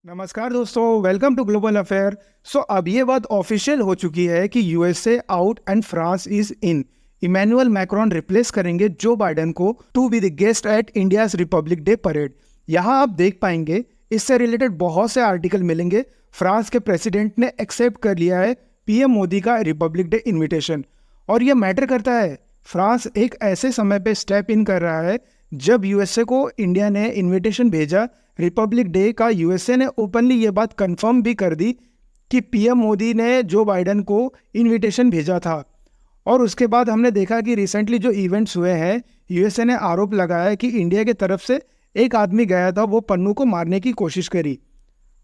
नमस्कार दोस्तों, welcome to global affair. अब ये बात ऑफिशियल हो चुकी है कि USA out and France is in. Emmanuel Macron replace करेंगे जो बाइडेन को to be the guest at India's Republic Day parade. यहाँ आप देख पाएंगे इससे रिलेटेड बहुत से आर्टिकल मिलेंगे। फ्रांस के प्रेसिडेंट ने एक्सेप्ट कर लिया है पीएम मोदी का रिपब्लिक डे इन्विटेशन। और यह मैटर करता है, फ्रांस एक ऐसे समय पे स्टेप इन कर रहा है जब यूएसए को इंडिया ने इन्विटेशन भेजा रिपब्लिक डे का। यूएसए ने ओपनली ये बात कंफर्म भी कर दी कि पीएम मोदी ने जो बाइडेन को इन्विटेशन भेजा था। और उसके बाद हमने देखा कि रिसेंटली जो इवेंट्स हुए हैं, यूएसए ने आरोप लगाया कि इंडिया की तरफ से एक आदमी गया था, वो पन्नू को मारने की कोशिश करी।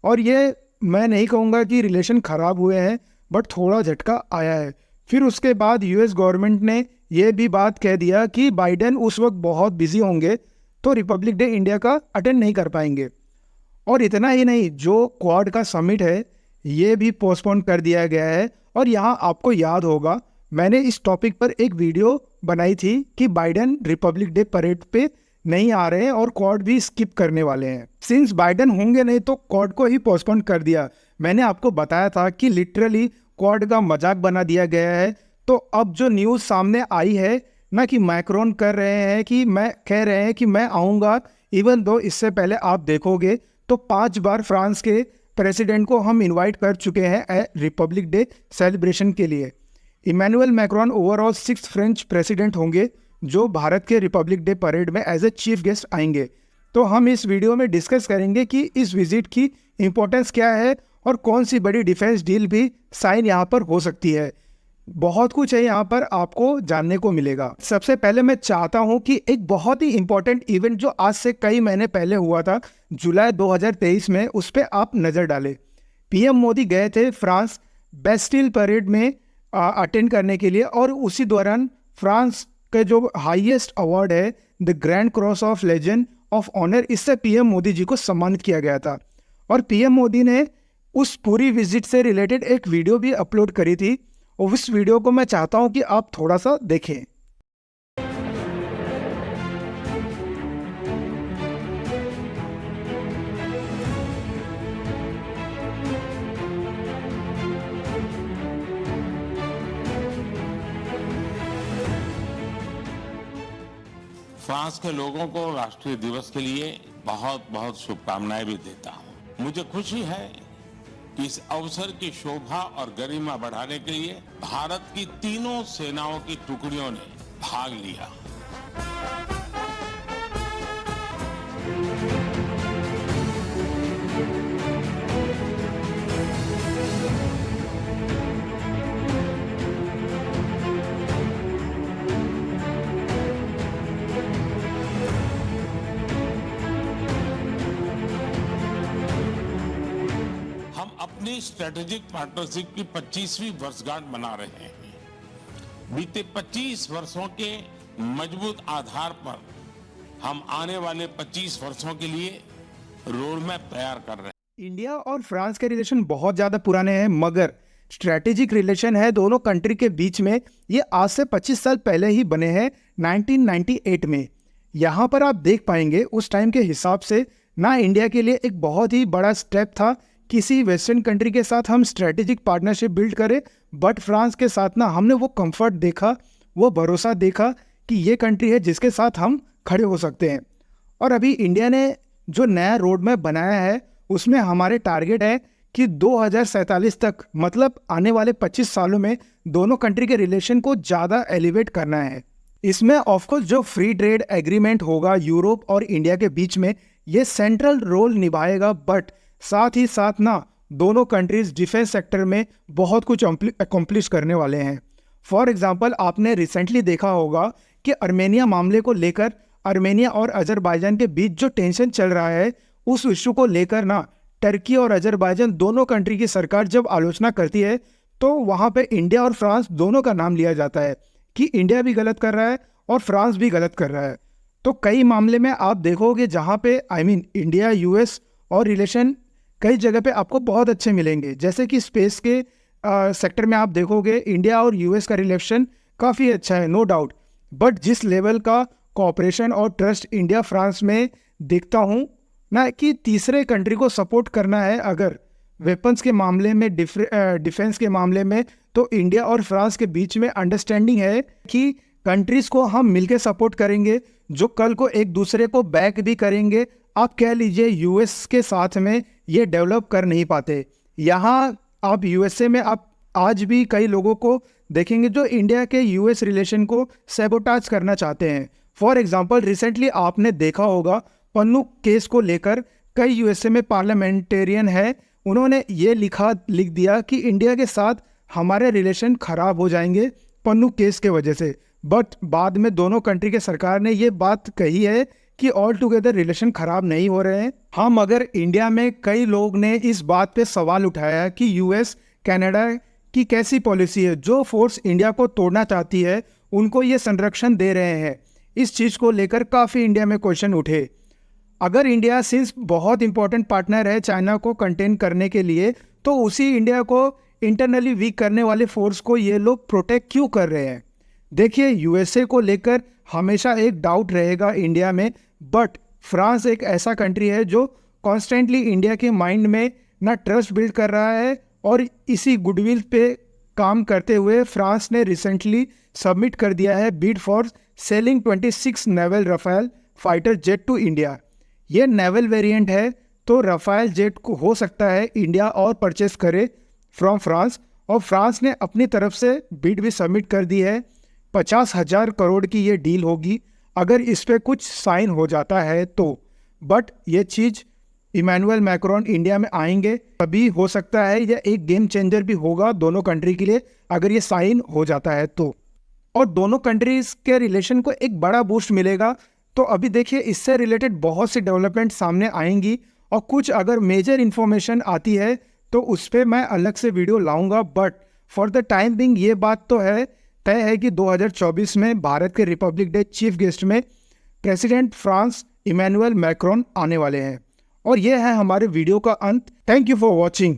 और ये मैं नहीं कहूँगा कि रिलेशन ख़राब हुए हैं, बट थोड़ा झटका आया है। फिर उसके बाद यूएस गवर्नमेंट ने यह भी बात कह दिया कि बाइडेन उस वक्त बहुत बिजी होंगे तो रिपब्लिक डे इंडिया का अटेंड नहीं कर पाएंगे। और इतना ही नहीं, जो क्वाड का समिट है ये भी पोस्टपोन कर दिया गया है। और यहाँ आपको याद होगा मैंने इस टॉपिक पर एक वीडियो बनाई थी कि बाइडेन रिपब्लिक डे परेड पे नहीं आ रहे हैं और क्वाड भी स्किप करने वाले हैं। सिंस बाइडेन होंगे नहीं तो क्वाड को ही पोस्टपोन कर दिया। मैंने आपको बताया था कि लिटरली क्वाड का मजाक बना दिया गया है। तो अब जो न्यूज़ सामने आई है ना कि मैक्रोन कर रहे हैं कि मैं कह रहे हैं कि मैं आऊँगा, इवन दो इससे पहले आप देखोगे तो 5 बार फ्रांस के प्रेसिडेंट को हम इनवाइट कर चुके हैं रिपब्लिक डे सेलिब्रेशन के लिए। Emmanuel Macron overall 6th French president होंगे जो भारत के रिपब्लिक डे परेड में एज ए चीफ गेस्ट आएंगे। तो हम इस वीडियो में डिस्कस करेंगे कि इस विजिट की इम्पोर्टेंस क्या है और कौन सी बड़ी डिफेंस डील भी साइन यहाँ पर हो सकती है। बहुत कुछ है यहाँ पर आपको जानने को मिलेगा। सबसे पहले मैं चाहता हूँ कि एक बहुत ही इंपॉर्टेंट इवेंट जो आज से कई महीने पहले हुआ था जुलाई 2023 में, उस पर आप नज़र डालें। पीएम मोदी गए थे फ्रांस बेस्टिल परेड में अटेंड करने के लिए। और उसी दौरान फ्रांस के जो हाईएस्ट अवार्ड है the Grand Cross of Legend of Honour, इससे पीएम मोदी जी को सम्मानित किया गया था। और पीएम मोदी ने उस पूरी विजिट से रिलेटेड एक वीडियो भी अपलोड करी थी। और उस वीडियो को मैं चाहता हूं कि आप थोड़ा सा देखें। फ्रांस के लोगों को राष्ट्रीय दिवस के लिए बहुत बहुत शुभकामनाएं भी देता हूं। मुझे खुशी है कि इस अवसर की शोभा और गरिमा बढ़ाने के लिए भारत की तीनों सेनाओं की टुकड़ियों ने भाग लिया। अपनी स्ट्रेटेजिक पार्टनरशिप की 25वीं वर्षगांठ मना रहे हैं। बीते 25 वर्षों के मजबूत आधार पर हम आने वाले 25 वर्षों के लिए रोड मैप तैयार कर रहे हैं। इंडिया और फ्रांस के रिलेशन बहुत ज़्यादा पुराने हैं, मगर स्ट्रेटेजिक रिलेशन है दोनों कंट्री के बीच में। ये आज से 25 साल पहले ही बने हैं 1998 में। यहाँ पर आप देख पाएंगे उस टाइम के हिसाब से ना इंडिया के लिए एक बहुत ही बड़ा स्टेप था किसी वेस्टर्न कंट्री के साथ हम स्ट्रेटेजिक पार्टनरशिप बिल्ड करें, बट फ्रांस के साथ ना हमने वो कंफर्ट देखा, वो भरोसा देखा कि ये कंट्री है जिसके साथ हम खड़े हो सकते हैं। और अभी इंडिया ने जो नया रोड मैप बनाया है उसमें हमारे टारगेट है कि 2047 तक, मतलब आने वाले 25 सालों में दोनों कंट्री के रिलेशन को ज़्यादा एलिवेट करना है। इसमें ऑफकोर्स जो फ्री ट्रेड एग्रीमेंट होगा यूरोप और इंडिया के बीच में, ये सेंट्रल रोल निभाएगा। बट साथ ही साथ ना दोनों कंट्रीज डिफेंस सेक्टर में बहुत कुछ अकम्प्लिश करने वाले हैं। फॉर एग्जांपल, आपने रिसेंटली देखा होगा कि अर्मेनिया मामले को लेकर अर्मेनिया और अजरबैजान के बीच जो टेंशन चल रहा है, उस इशू को लेकर ना टर्की और अजरबैजान दोनों कंट्री की सरकार जब आलोचना करती है तो वहाँ पे इंडिया और फ्रांस दोनों का नाम लिया जाता है कि इंडिया भी गलत कर रहा है और फ्रांस भी गलत कर रहा है। तो कई मामले में आप देखोगे जहाँ पे इंडिया यूएस और रिलेशन कई जगह पे आपको बहुत अच्छे मिलेंगे। जैसे कि स्पेस के सेक्टर में आप देखोगे इंडिया और यूएस का रिलेशन काफ़ी अच्छा है, नो डाउट। बट जिस लेवल का कोऑपरेशन और ट्रस्ट इंडिया फ्रांस में देखता हूँ ना कि तीसरे कंट्री को सपोर्ट करना है। अगर वेपन्स के मामले में, डिफेंस के मामले में, तो इंडिया और फ्रांस के बीच में अंडरस्टैंडिंग है कि कंट्रीज को हम मिलकर सपोर्ट करेंगे, जो कल को एक दूसरे को बैक भी करेंगे। आप कह लीजिए यूएस के साथ में ये डेवलप कर नहीं पाते। यहाँ आप यूएसए में आप आज भी कई लोगों को देखेंगे जो इंडिया के यूएस रिलेशन को सैबोटाज करना चाहते हैं। फॉर एग्जांपल, रिसेंटली आपने देखा होगा पन्नू केस को लेकर कई यूएसए में पार्लियामेंटेरियन है, उन्होंने ये लिख दिया कि इंडिया के साथ हमारे रिलेशन खराब हो जाएंगे पन्नू केस के वजह से। बट बाद में दोनों कंट्री के सरकार ने ये बात कही है कि ऑल टुगेदर रिलेशन खराब नहीं हो रहे हैं। हम मगर इंडिया में कई लोग ने इस बात पे सवाल उठाया कि यूएस कनाडा की कैसी पॉलिसी है, जो फोर्स इंडिया को तोड़ना चाहती है उनको ये संरक्षण दे रहे हैं। इस चीज़ को लेकर काफ़ी इंडिया में क्वेश्चन उठे। अगर इंडिया सिंस बहुत इंपॉर्टेंट पार्टनर है चाइना को कंटेन करने के लिए, तो उसी इंडिया को इंटरनली वीक करने वाले फोर्स को ये लोग प्रोटेक्ट क्यों कर रहे हैं? देखिए, यूएसए को लेकर हमेशा एक डाउट रहेगा इंडिया में, बट फ्रांस एक ऐसा कंट्री है जो कॉन्स्टेंटली इंडिया के माइंड में ना ट्रस्ट बिल्ड कर रहा है, और इसी गुडविल पे काम करते हुए फ्रांस ने रिसेंटली सबमिट कर दिया है bid for selling 26 naval Rafale fighter jet to India. ये नेवल वेरिएंट है, तो रफाल जेट को हो सकता है इंडिया और परचेस करे फ्रॉम फ्रांस, और फ्रांस ने अपनी तरफ से बिड भी सबमिट कर दी है। 50,000 करोड़ की ये डील होगी अगर इस पे कुछ साइन हो जाता है तो। बट ये चीज़ इमैनुअल मैक्रोन इंडिया में आएंगे तभी हो सकता है, यह एक गेम चेंजर भी होगा दोनों कंट्री के लिए अगर ये साइन हो जाता है तो, और दोनों कंट्रीज के रिलेशन को एक बड़ा बूस्ट मिलेगा। तो अभी देखिए, इससे रिलेटेड बहुत सी डेवलपमेंट सामने आएंगी, और कुछ अगर मेजर इन्फॉर्मेशन आती है तो उस पर मैं अलग से वीडियो लाऊंगा। But for the time being ये बात तो है तय है कि 2024 में भारत के रिपब्लिक डे चीफ गेस्ट में प्रेसिडेंट फ्रांस इमैनुअल मैक्रोन आने वाले हैं। और ये है हमारे वीडियो का अंत। Thank you for watching.